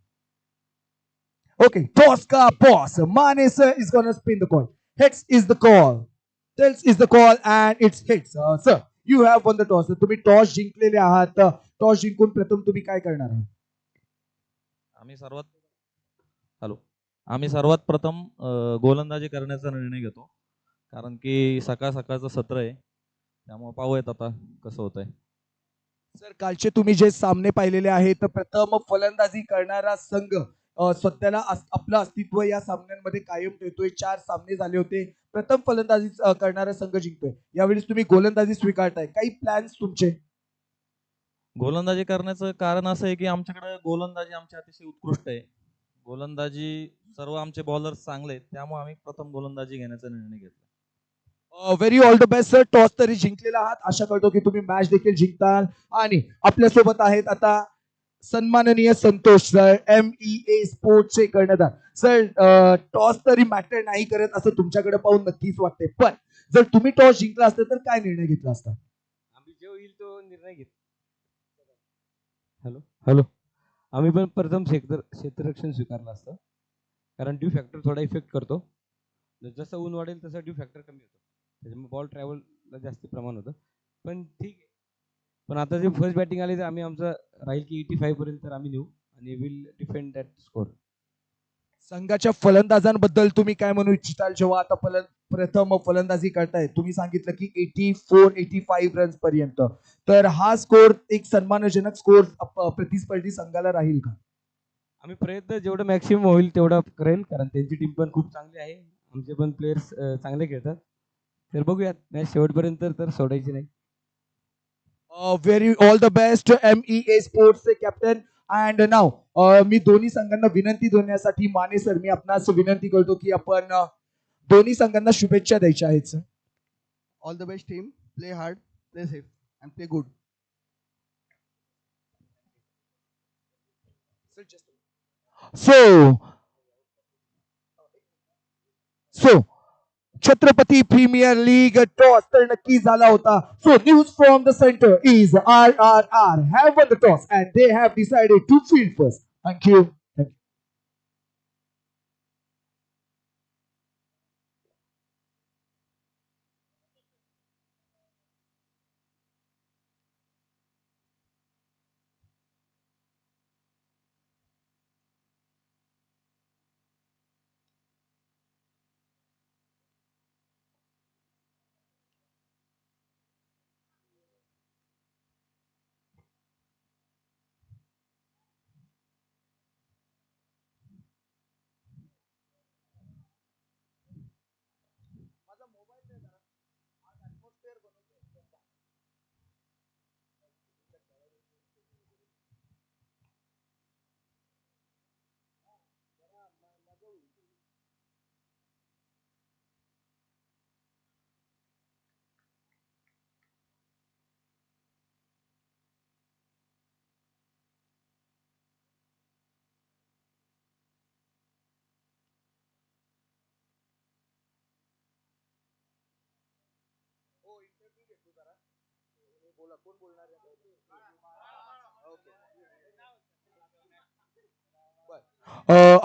Okay, toss cup boss. Manisar is going to spin the coin. Heads is the call. Tails is the call and it's heads. Sir, you have won the toss. तुम्ही toss जिंकलेले आहात. Toss जिंकून प्रथम तुम्ही काय करणार आहात? आम्ही सर्वात प्रथम गोलंदाजी करण्याचा निर्णय घेतो, कारण की सकाळ सकाळचं सत्र आहे, त्यामुळे पाहूयात आता कसं होतंय. सर, कालचे तुम्ही जे सामने पाहिलेले आहेत, प्रथम फलंदाजी करणारा संघ स्वतःला आपलं अस्तित्व या सामन्यांमध्ये कायम ठेवतोय. 4 सामने झाले होते, प्रथम फलंदाजी करणारा संघ जिंकतोय. यावेळेस तुम्ही गोलंदाजी स्वीकारताय, काही प्लॅन्स तुमचे? गोलंदाजी करण्याचं कारण असं आहे की आमच्याकडे गोलंदाजी आमची अतिशय उत्कृष्ट आहे. गोलंदाजी सर्व आमचे बॉलर्स चांगले आहेत, त्यामुळे आम्ही प्रथम गोलंदाजी घेण्याचा निर्णय घेतला. Very all the best sir. Toss तरी जिंकलेला आहात, आशा करतो की तुम्ही मॅच देखील जिंकताल. आणि आपल्या सोबत आहेत आता सन्माननीय संतोष सर, MEA स्पोर्ट्सचे कर्णधार. सर, टॉस तरी मॅटर नाही करत असं तुमच्याकडे पाहून नक्कीच वाटते, पण जर तुम्ही टॉस जिंकला असता तर काय निर्णय घेतला असता? आम्ही जो येईल तो निर्णय घेत. हॅलो, आम्ही पण प्रथम क्षेत्ररक्षण स्वीकारलं असतं, कारण ड्यू फॅक्टर थोडा इफेक्ट करतो. जसं ऊन वाढेल तसं ड्यू फॅक्टर कमी होतो, त्याच्यामुळे बॉल ट्रॅव्हलला जास्त प्रमाण होतं. पण ठीक आहे, पण आता जे फर्स्ट बॅटिंग आली तर आम्ही आमचं राहील की 85 पर्यंत आम्ही नेऊ आणि विल डिफेंड दॅट स्कोर. संघाच्या फलंदाजांबद्दल तुम्ही काय म्हणू इच्छिताल? जेव्हा आता प्रथम फलंदाजी करताय, तुम्ही सांगितलं की 84-85 रन्स पर्यंत, तर हा स्कोर एक सन्मानजनक स्कोर प्रतिस्पर्धी संघाला राहील का? आम्ही प्रयत्न जेवढं मॅक्सिमम होईल तेवढा करेल, कारण त्यांची टीम पण खूप चांगली आहे, आमचे पण प्लेयर्स चांगले खेळतात. तर बघूयात, मॅच शेवटपर्यंत तर सोडायची नाही. Very all the best MEA स्पोर्ट्सचे कॅप्टन. अँड नाव मी दोन्ही संघांना विनंती देण्यासाठी माने सर, मी आपणास विनंती करतो की आपण दोन्ही संघांना शुभेच्छा द्यायच्या आहेत sir. All the best team. Play hard, play safe, and play good. So Chhatrapati premier league toss तर नक्की झाला होता. So news from the centre is RRR have won the toss and they have decided to field first. Thank you.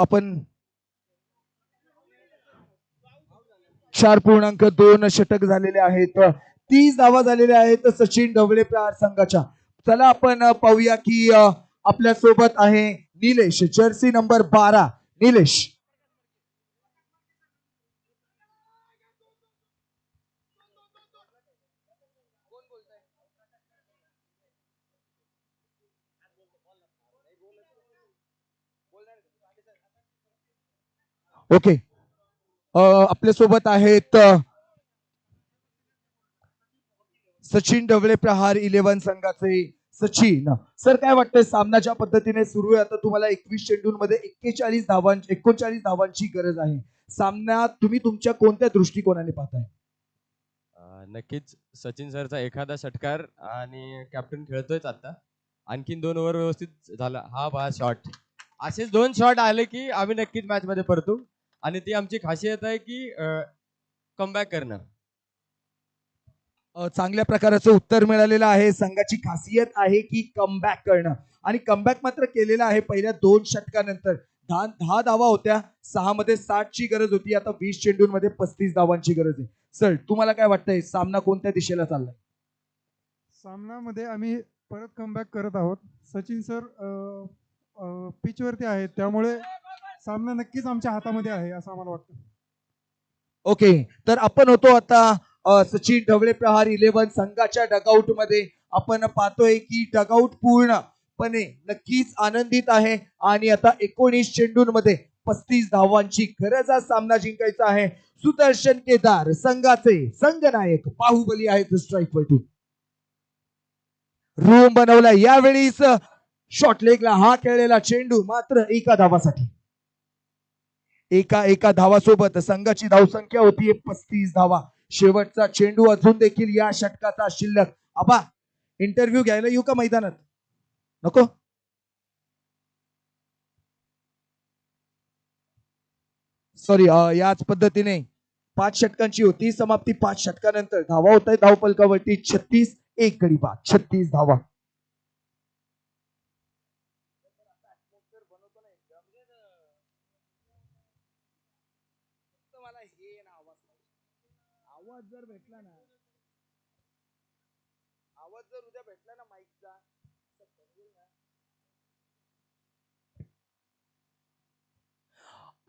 आपण 4.2 षटक झालेले आहेत, 30 धावा झालेल्या आहेत सचिन ढवळे प्रहार संघाच्या. चला आपण पाहूया की आपल्या सोबत आहे Nilesh, Jersey number 12. Nilesh, okay. आपल्या सोबत आहेत सचिन ढवळे प्रहार 11 संघाचे सचिन. सर, काय वाटतंय सामना ज्या पद्धतीने सुरू आहे, आता तुम्हाला 21 चेंडूंमध्ये 39 धावांची गरज आहे. सामना तुम्ही तुमच्या कोणत्या दृष्टिकोनाने पाहताय? नक्कीच सचिन सरचा एखादा षटकार आणि कॅप्टन खेळतोयच आता. आणखीन 2 ओव्हर व्यवस्थित झाला. हा बा शॉट असेच 2 शॉट आले की आम्ही नक्कीच मॅच मध्ये परतू आणि ती आमची खासियत आहे की कमबॅक करणं. चांगल्या प्रकारचं उत्तर मिळालेलं आहे. संघाची खासियत आहे की कमबॅक करणं आणि कमबॅक मात्र केलेलं आहे. पहिल्या 2 षटकानंतर 10 धावा होत्या, 6 मध्ये 60 ची गरज होती. आता 20 चेंडूंमध्ये 35 धावांची गरज आहे. सर तुम्हाला काय वाटतंय सामना कोणत्या दिशेला चाललाय? सामन्यामध्ये आम्ही परत कमबॅक करत आहोत. सचिन सर पिचवरती आहेत, त्यामुळे सामना नक्कीच आमच्या हातामध्ये आहे असं आम्हाला वाटतं. ओके, तर आपण होतो आता सचिन ढवळे प्रहार 11 संघाच्या डगआउट मध्ये. आपण पाहतोय की डगआउट पूर्णपणे नक्कीच आनंदित आहे आणि आता 19 चेंडूंमध्ये 35 धावांची गरज हा सामना जिंकायचा आहे. सुदर्शन केदार संघाचे संघनायक बाहुबली आहेत स्ट्राईक वरती. रूम बनवला यावेळीच शॉर्ट लेगला हा खेळलेला चेंडू मात्र एका धावासाठी. एका धावासोबत संघाची धावसंख्या होती 35 धावा. शेवटचा चेंडू अजून देखील या षटकाचा शिल्लक. आबा इंटरव्ह्यू घ्यायला येऊ का मैदानात? नको. सॉरी, याच पद्धतीने 5 षटकांची होती समाप्ती. 5 षटकानंतर धावा होत आहे धावफलकावरती 36, एक गडी बाद, 36 धावा. आवाज जर भेटला ना, आवाज जर उद्या भेटला ना माईकचा,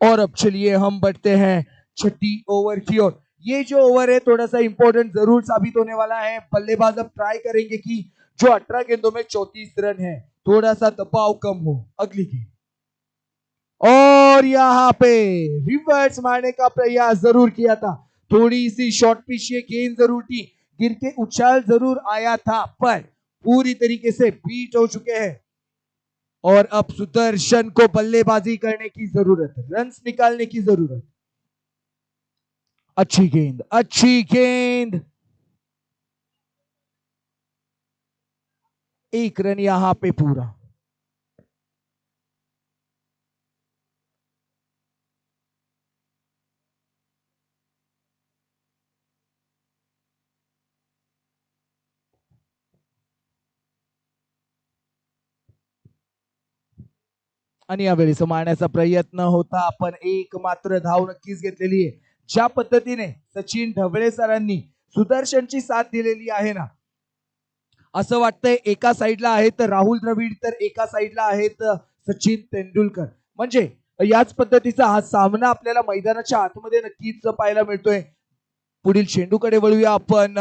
और अब चलिए हम बढ़ते हैं छठी ओवर की ओर। ये जो ओवर है थोड़ा सा इंपॉर्टेंट जरूर साबित होने वाला है। बल्लेबाज अब ट्राई करेंगे कि जो 18 गेंदों में 34 रन है थोड़ा सा दबाव कम हो अगली गेंद, और यहाँ पे रिवर्स मारने का प्रयास जरूर किया था। थोड़ी सी शॉर्ट पिच ये गेंद जरूर थी, गिर के उछाल जरूर आया था पर पूरी तरीके से बीट हो चुके हैं और अब सुदर्शन को बल्लेबाजी करने की जरूरत है, रन्स निकालने की जरूरत। अच्छी गेंद, अच्छी गेंद, एक रन यहां पे पूरा। आणि यावेळेस मारण्याचा प्रयत्न होता पण एक मात्र धाव नक्कीच घेतलेली आहे। ज्या पद्धतीने सचिन ढवळे सरांनी सुदर्शनची साथ दिलेली आहे ना, असं वाटतंय एका साईडला आहेत राहुल द्रविड तर एका साईडला आहेत सचिन तेंडुलकर। म्हणजे याच पद्धतीचा हा सामना आपल्याला मैदानाच्या आतमध्ये नक्कीच पाहायला मिळतोय। पुढील चेंडूकडे वळूया आपण।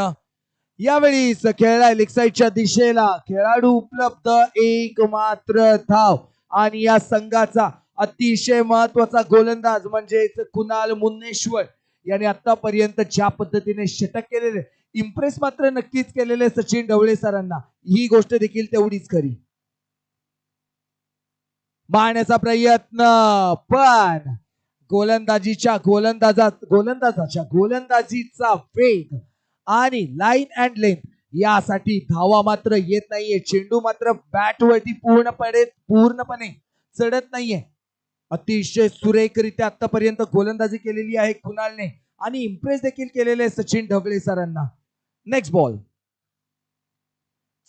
यावेळी खेळाय लेग साईडच्या दिशेला खेळाडू उपलब्ध, एक मात्र धाव आणि या संघाचा अतिशय महत्वाचा गोलंदाज म्हणजेच कुणाल मुन्नेश्वर याने आतापर्यंत ज्या पद्धतीने षटक केलेले, इम्प्रेस मात्र नक्कीच केलेले सचिन ढवळे सरांना, ही गोष्ट देखील तेवढीच खरी। मारण्याचा प्रयत्न पण गोलंदाजाच्या गोलंदाजीचा वेग आणि लाईन अँड लेंथ यासाठी धावा मात्र येत नाहीये। चेंडू मात्र बॅट वरती पूर्णपणे चढत नाहीये। अतिशय सुरेखरित्या आतापर्यंत गोलंदाजी केलेली आहे कुणालने आणि इम्प्रेस देखील केलेले सचिन ढवळे सरांना। नेक्स्ट बॉल,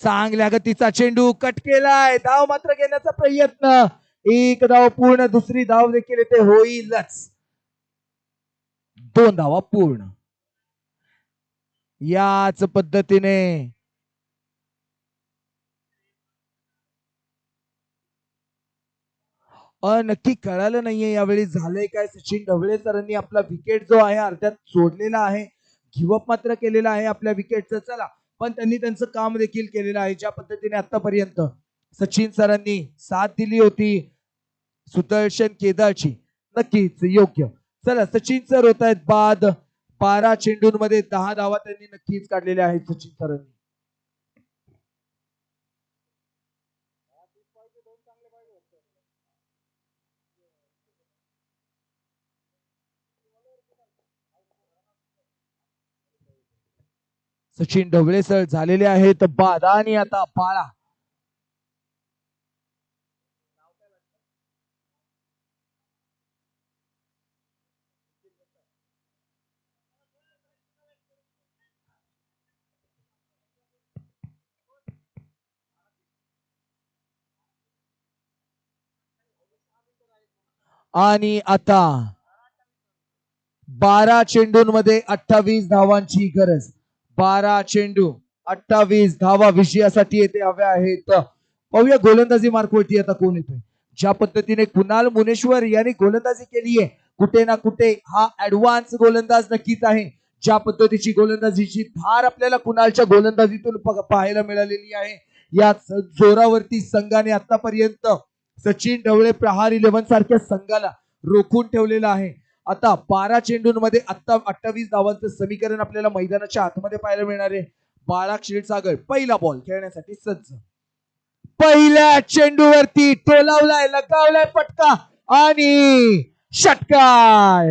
चांगल्या गतीचा चेंडू कट केलाय, धाव मात्र घेण्याचा प्रयत्न, एक धाव पूर्ण, दुसरी धाव देखील येथे होईलच, 2 धावा पूर्ण। याच पद्धतीने नक्की कळालं नाहीये यावेळी झालंय काय। सचिन ढवळे सरांनी आपला विकेट जो आहे अर्ध्यात सोडलेला आहे, गिवअप मात्र केलेला आहे आपल्या विकेटचं। चला, पण त्यांनी त्यांचं काम देखील केलेलं आहे। ज्या पद्धतीने आतापर्यंत सचिन सरांनी साथ दिली होती सुदर्शन केदारची, नक्कीच योग्य। चला, सचिन सर होत आहेत बाद, 12 चेंडूंमध्ये 10 धावा त्यांनी नक्कीच काढलेल्या आहेत सचिन सरांनी। सचिन ढवळे सर झालेले आहेत बाद आणि आता पाळा। आणि आता 12 चेंडूंमध्ये 28 धावांची गरज. 12 चेंडू 28 धावा विजयासाठी येथे हव्या आहेत. पाहूया गोलंदाजी मार्कवरती आता कोण येतोय. ज्या पद्धतीने कुणाल मुनेश्वर यांनी गोलंदाजी केली आहे, कुठे ना कुठे हा ऍडव्हान्स गोलंदाज नक्कीच आहे. ज्या पद्धतीची गोलंदाजीची धार आपल्याला कुणालच्या गोलंदाजीतून पाहायला मिळालेली आहे, याच जोरावरती संघाने आतापर्यंत सचिन ढवळे प्रहार 11 सारख्या संघाला रोखून ठेवलेला आहे. आता 12 चेंडूंमध्ये आता 28 धावांचं समीकरण आपल्याला मैदानाच्या आतमध्ये पाहायला मिळणार आहे. बाळा क्षीरसागर पहिला बॉल खेळण्यासाठी सज्ज. पहिल्या चेंडूवरती टोलावलाय, लगावलाय फटका आणि षटकार.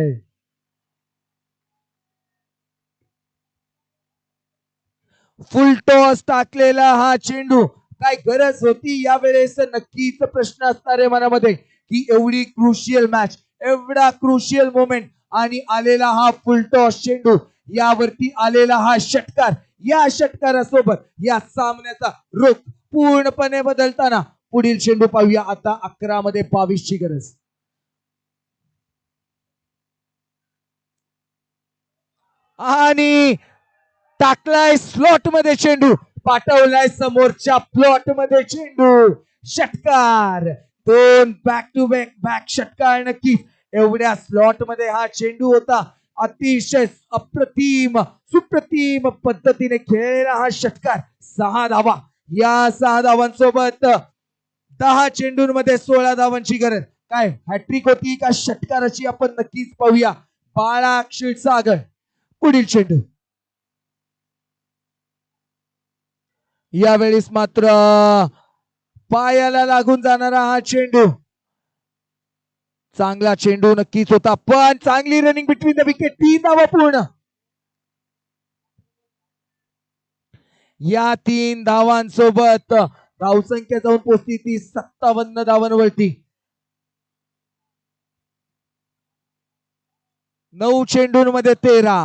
फुल टॉस टाकलेला हा चेंडू काय गरज होती यावेळेस नक्कीच प्रश्न असणार आहे मनामध्ये की एवढी क्रुशियल मॅच, एवढा क्रुशियल मोमेंट आणि आलेला हा फुल टॉस चेंडू, यावरती आलेला हा षटकार, या षटकारासोबत या सामन्याचा रुख पूर्णपणे बदलताना पुढील चेंडू पाहूया. आता 11 मध्ये 22 ची गरज. आणि टाकलाय स्लॉट मध्ये चेंडू, पाठवलाय समोरच्या प्लॉट मध्ये चेंडू. षटकार. 2 बॅक टू बॅक षटकार. नक्की एवढ्या स्लॉट मध्ये हा चेंडू होता. अतिशय अप्रतिम सुप्रतिम पद्धतीने खेळलेला हा षटकार. 6 धावा. या 6 धावांसोबत 10 चेंडूंमध्ये 16 धावांची गरज. काय हॅट्रिक होती का षटकाराची आपण नक्कीच पाहूया. बाळा क्षीरसागर पुढील चेंडू. यावेळेस मात्र पायाला लागून जाणारा हा चेंडू. चांगला चेंडू नक्कीच होता, पण चांगली रनिंग बिटवीन द विकेट. 3 धावा पूर्ण. या 3 धावांसोबत धावसंख्या जाऊन पोहोचली ती 57 धावांवरती. 9 चेंडूंमध्ये 13.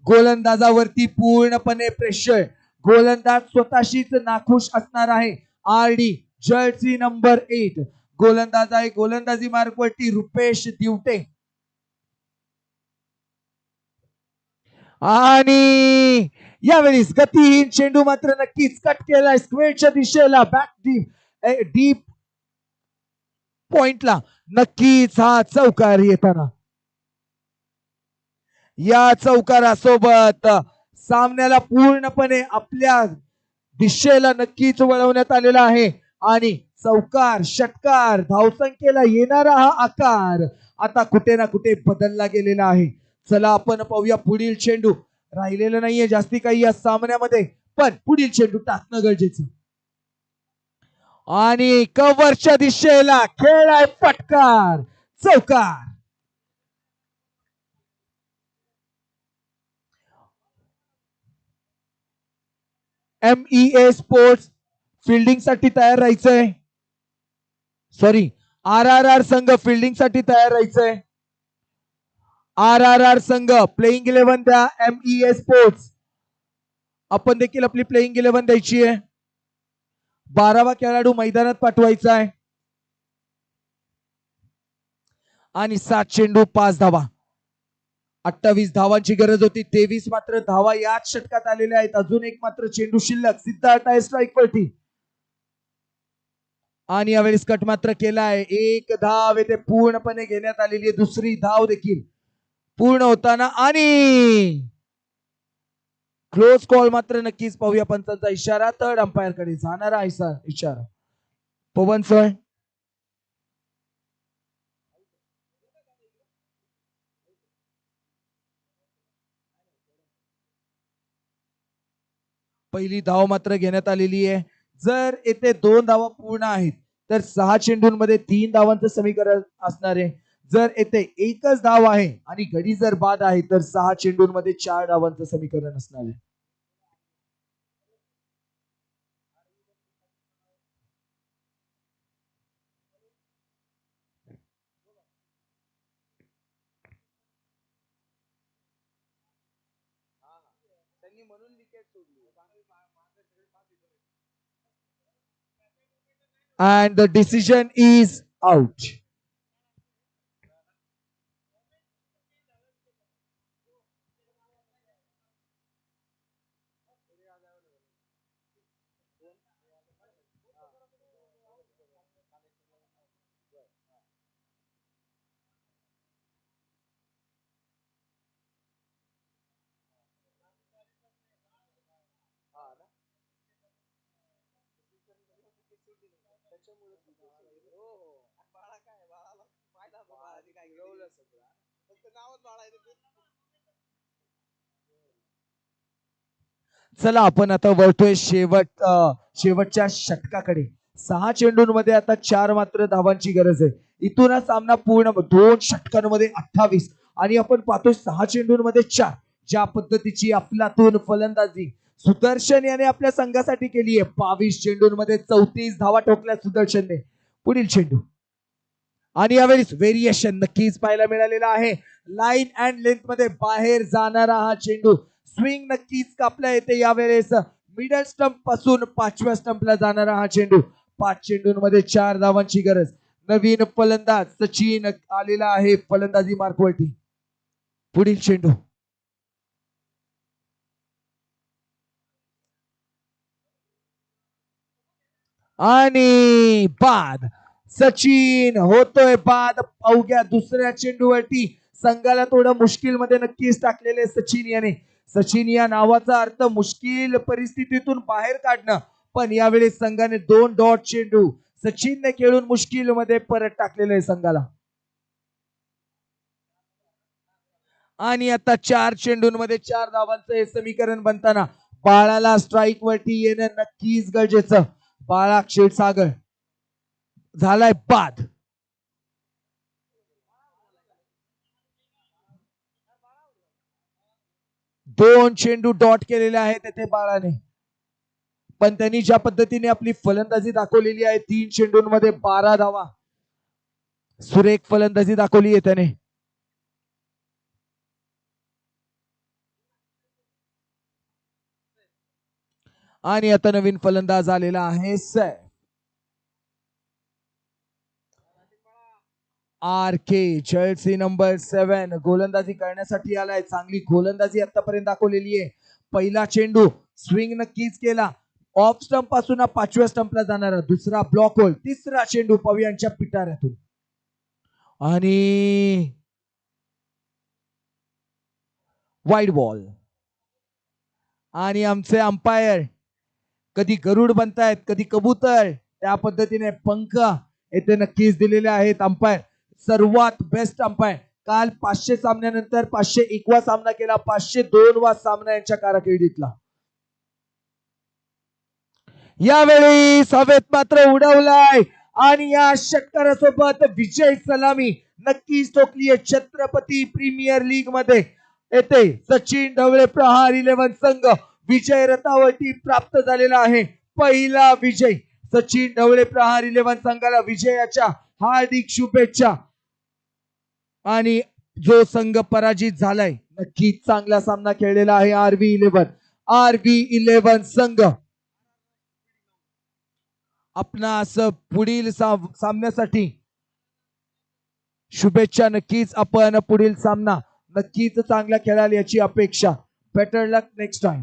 गोलंदाजावरती पूर्णपणे प्रेशर. गोलंदाज स्वतःशीच नाखुश असणार आहे. आरडी जर्सी नंबर 8 गोलंदाज आहे. गोलंदाजी मार्कवरती रुपेश दिवटे. आणि यावेळेस गतीहीन चेंडू मात्र नक्कीच कट केलाय स्क्वेअरच्या दिशेला. बॅक डीप पॉइंटला नक्कीच हा चौकार येताना. या चौकारासोबत सामन्याला पूर्णपणे आपल्या दिशेला नक्कीच वळवण्यात आलेला आहे. आणि चौकार षटकार धावसंख्येला येणारा हा आकार आता कुठे ना कुठे बदलला गेलेला आहे. चला आपण पाहूया पुढील चेंडू. राहिलेलं नाहीये जास्ती काही या सामन्यामध्ये, पण पुढील चेंडू टाकणं गरजेचं. आणि कव्हरच्या दिशेला खेळाय फटकार. चौकार. MEA स्पोर्ट्स फिल्डिंग साठी तयार राहायचंय. सॉरी, RRR संघ फिल्डिंग साठी तयार राहायचंय. RRR संघ प्लेइंग 11 द्या. MEA स्पोर्ट्स आपण देखील आपली प्लेइंग 11 द्यायची आहे. 12वा खेळाडू मैदानात पाठवायचा आहे. आणि 7 चेंडू 5 धावा. 28 धावांची गरज होती. 23 मात्र धावा याच षटकात आलेल्या आहेत. अजून एक मात्र चेंडू शिल्लक. सिद्धार्थ आहे स्ट्राईक वरती. आणि यावेळेस कट मात्र केलाय. 1 धाव येथे पूर्णपणे घेण्यात आलेली आहे. दुसरी धाव देखील पूर्ण होताना आणि क्लोज कॉल मात्र नक्कीच पाहूया. पंचांचा इशारा थर्ड अंपायर कडे जाणारा इशारा. पवन सर पहिली धाव मात्र घेण्यात आलेली आहे. जर येथे 2 धावा पूर्ण आहेत तर 6 चेंडूंमध्ये 3 धावांचं समीकरण असणार आहे. जर येथे एकच धाव आहे आणि गडी जर बाद आहे तर 6 चेंडूंमध्ये 4 धावांचं समीकरण असणार आहे. And the decision is out. चला आपण आता वळतोय शेवटच्या षटकाकडे. 6 चेंडूंमध्ये आता 4 मात्र धावांची गरज आहे. इथून हा सामना पूर्ण 2 षटकांमध्ये 28 आणि आपण पाहतोय 6 चेंडूंमध्ये 4. ज्या पद्धतीची अफलातून फलंदाजी सुदर्शन याने आपल्या संघासाठी केली आहे. 22 चेंडूंमध्ये 34 धावा ठोकल्या सुदर्शनने. पुढील चेंडू आणि यावेळेस व्हेरिएशन नक्कीच पाहायला मिळालेला आहे. लाईन अँड लेंथ मध्ये बाहेर जाणारा हा चेंडू. स्विंग नक्कीच कापला येते यावेळेस. मिडल स्टंप पासून 5व्या स्टंपला जाणारा हा चेंडू. 5 चेंडूंमध्ये 4 धावांची गरज. नवीन फलंदाज सचिन आलेला आहे फलंदाजी मार्कवरती. पुढील चेंडू आणि बाद. सचिन होतोय बाद अवघ्या दुसऱ्या चेंडूवरती. संघाला थोडं मुश्किल मध्ये नक्कीच टाकलेले सचिन याने. सचिन या नावाचा अर्थ मुश्किल परिस्थितीतून बाहेर काढणं, पण यावेळी संघाने 2 डॉट चेंडू सचिनने खेळून मुश्किल मध्ये परत टाकलेले आहे संघाला. आणि आता 4 चेंडूंमध्ये 4 धावांचं हे समीकरण बनताना बाळाला स्ट्राईक वरती येणं नक्कीच गरजेचं. बाळा क्षीरसागर झालाय बाद. 2 चेंडू डॉट केलेले आहेत तेथे बाळाने, पण त्यांनी ज्या पद्धतीने आपली फलंदाजी दाखवलेली आहे 3 चेंडूंमध्ये 12 धावा. सुरेख फलंदाजी दाखवली आहे त्याने. आणि आता नवीन फलंदाज आलेला आहे सैफ. RK जर्सी नंबर 7 गोलंदाजी करण्यासाठी आलाय. चांगली गोलंदाजी आतापर्यंत दाखवलेली आहे. पहिला चेंडू स्विंग नक्कीच केला. ऑफ स्टंप पासून 5व्या स्टंपला जाणारा. दुसरा ब्लॉक होल. तिसरा चेंडू पव्यांच्या पिटाऱ्यातून आणि वाईड बॉल. आणि आमचे अंपायर कधी गरुड बनतायत कधी कबूतर, त्या पद्धतीने पंख येथे नक्कीच दिलेले आहेत अंपायर. सर्वात बेस्ट अंपायर. काल 500 सामन्यानंतर 501वा सामना केला. 502वा सामना यांच्या कारकिर्दीतला. यावेळी हवेत मात्र उडवलाय आणि या षटकारासोबत विजय सलामी नक्कीच ठोकली आहे. छत्रपती प्रीमियर लीग मध्ये येथे सचिन ढवळे प्रहार 11 संघ विजय रथावरती प्राप्त झालेला आहे. पहिला विजय सचिन ढवळे प्रहार 11 संघाला विजयाच्या हार्दिक शुभेच्छा. आणि जो संघ पराजित झालाय नक्कीच चांगला सामना खेळलेला आहे RV11 संघ. आपणास पुढील सामन्यासाठी शुभेच्छा. नक्कीच आपण पुढील सामना नक्कीच चांगला खेळाल याची अपेक्षा. बेटर लक नेक्स्ट टाइम.